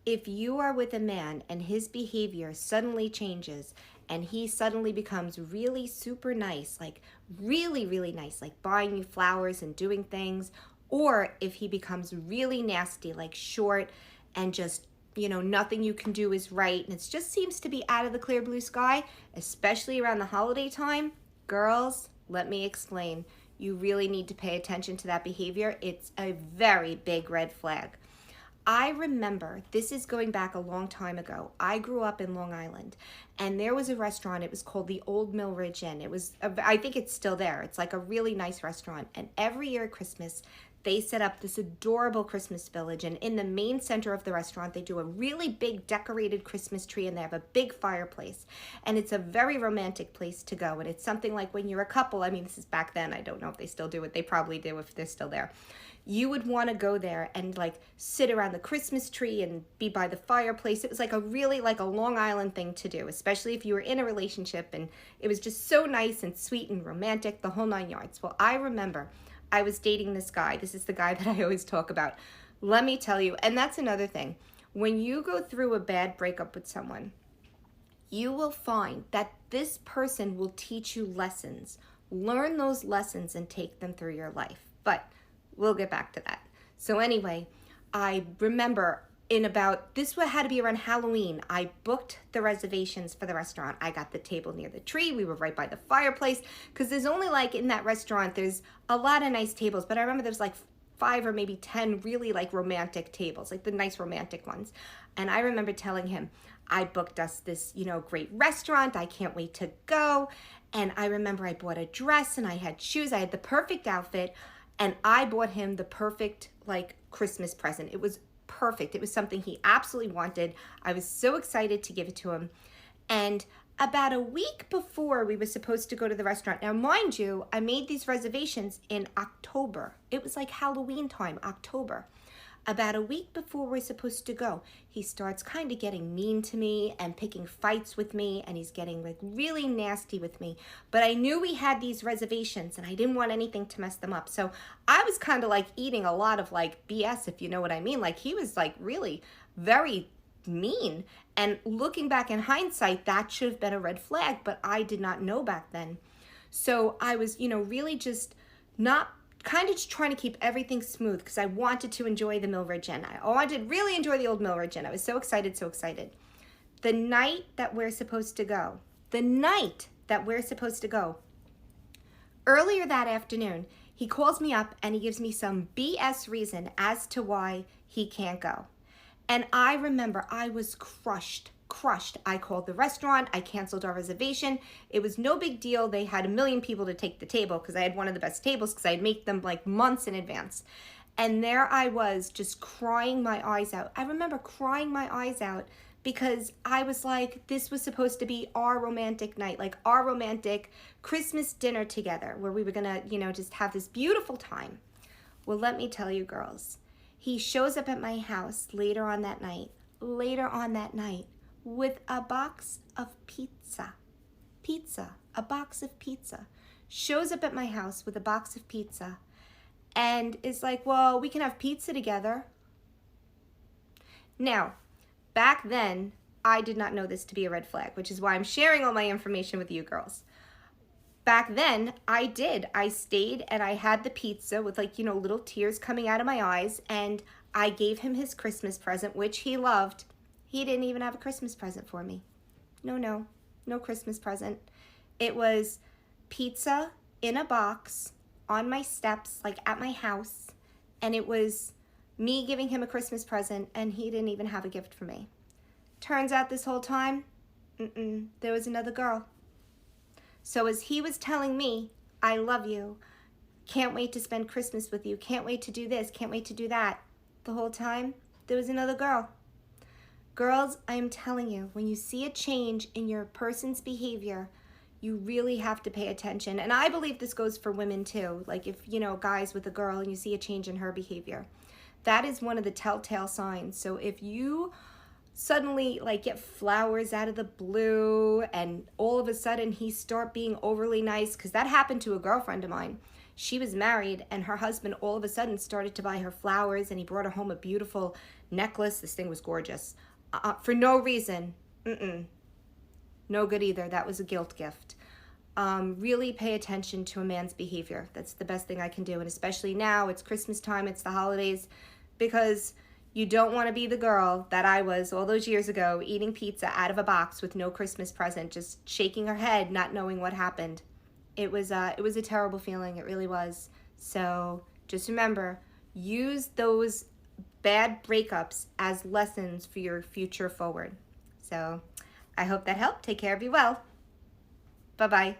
if you are with a man and his behavior suddenly changes and he suddenly becomes really super nice, like really, really nice, like buying you flowers and doing things, or if he becomes really nasty, like short and just, nothing you can do is right, and it just seems to be out of the clear blue sky, especially around the holiday time, girls, let me explain. You really need to pay attention to that behavior. It's a very big red flag. I remember, this is going back a long time ago. I grew up in Long Island, and there was a restaurant. It was called the Old Mill Ridge Inn. I think it's still there. It's like a really nice restaurant. And every year at Christmas, they set up this adorable Christmas village. And in the main center of the restaurant, they do a really big decorated Christmas tree, and they have a big fireplace. And it's a very romantic place to go. And it's something like when you're a couple, I mean, this is back then. I don't know if they still do it. They probably do if they're still there. You would want to go there and like sit around the Christmas tree and be by the fireplace. It was like a really like a Long Island thing to do, especially if you were in a relationship, and it was just so nice and sweet and romantic, the whole 9 yards. Well, I remember I was dating this guy. This is the guy that I always talk about. Let me tell you, and that's another thing. When you go through a bad breakup with someone, you will find that this person will teach you lessons. Learn those lessons and take them through your life. But we'll get back to that. So anyway, I remember this had to be around Halloween. I booked the reservations for the restaurant. I got the table near the tree. We were right by the fireplace, because there's only like in that restaurant, there's a lot of nice tables, but I remember there's like 5 or maybe 10 really like romantic tables, like the nice romantic ones. And I remember telling him, I booked us this, great restaurant. I can't wait to go. And I remember I bought a dress and I had shoes. I had the perfect outfit. And I bought him the perfect like Christmas present. It was perfect. It was something he absolutely wanted. I was so excited to give it to him. And about a week before we were supposed to go to the restaurant, now mind you, I made these reservations in October. It was like Halloween time, October. About a week before we're supposed to go, he starts kind of getting mean to me and picking fights with me, and he's getting like really nasty with me. But I knew we had these reservations and I didn't want anything to mess them up. So I was kind of like eating a lot of like BS, if you know what I mean. Like he was like really very mean. And looking back in hindsight, that should have been a red flag, but I did not know back then. So I was, really just not kind of just trying to keep everything smooth, because I wanted to enjoy the Mill Ridge Inn. I wanted to really enjoy the Old Mill Ridge Inn. I was so excited, so excited. The night that we're supposed to go, earlier that afternoon, he calls me up and he gives me some BS reason as to why he can't go. And I remember I was crushed. I called the restaurant. I canceled our reservation. It was no big deal. They had 1 million people to take the table, because I had one of the best tables, because I'd make them like months in advance. And there I was just crying my eyes out. I remember crying my eyes out because I was like, this was supposed to be our romantic night, like our romantic Christmas dinner together, where we were gonna, just have this beautiful time. Well, let me tell you, girls, he shows up at my house later on that night, with a box of pizza, a box of pizza. Shows up at my house with a box of pizza and is like, well, we can have pizza together. Now, back then, I did not know this to be a red flag, which is why I'm sharing all my information with you girls. Back then, I did. I stayed and I had the pizza with like, little tears coming out of my eyes, and I gave him his Christmas present, which he loved. He didn't even have a Christmas present for me. No Christmas present. It was pizza in a box on my steps, like at my house, and it was me giving him a Christmas present, and he didn't even have a gift for me. Turns out this whole time, there was another girl. So as he was telling me, I love you, can't wait to spend Christmas with you, can't wait to do this, can't wait to do that, the whole time, there was another girl. Girls, I'm telling you, when you see a change in your person's behavior, you really have to pay attention. And I believe this goes for women too. Like if, guys with a girl and you see a change in her behavior, that is one of the telltale signs. So if you suddenly like get flowers out of the blue and all of a sudden he start being overly nice, because that happened to a girlfriend of mine. She was married and her husband all of a sudden started to buy her flowers, and he brought her home a beautiful necklace. This thing was gorgeous. For no reason. No good either. That was a guilt gift. Really pay attention to a man's behavior. That's the best thing I can do. And especially now, it's Christmas time, it's the holidays, because you don't want to be the girl that I was all those years ago, eating pizza out of a box with no Christmas present, just shaking her head, not knowing what happened. It was a terrible feeling. It really was. So just remember, use those bad breakups as lessons for your future forward. So I hope that helped. Take care of you well. Bye-bye.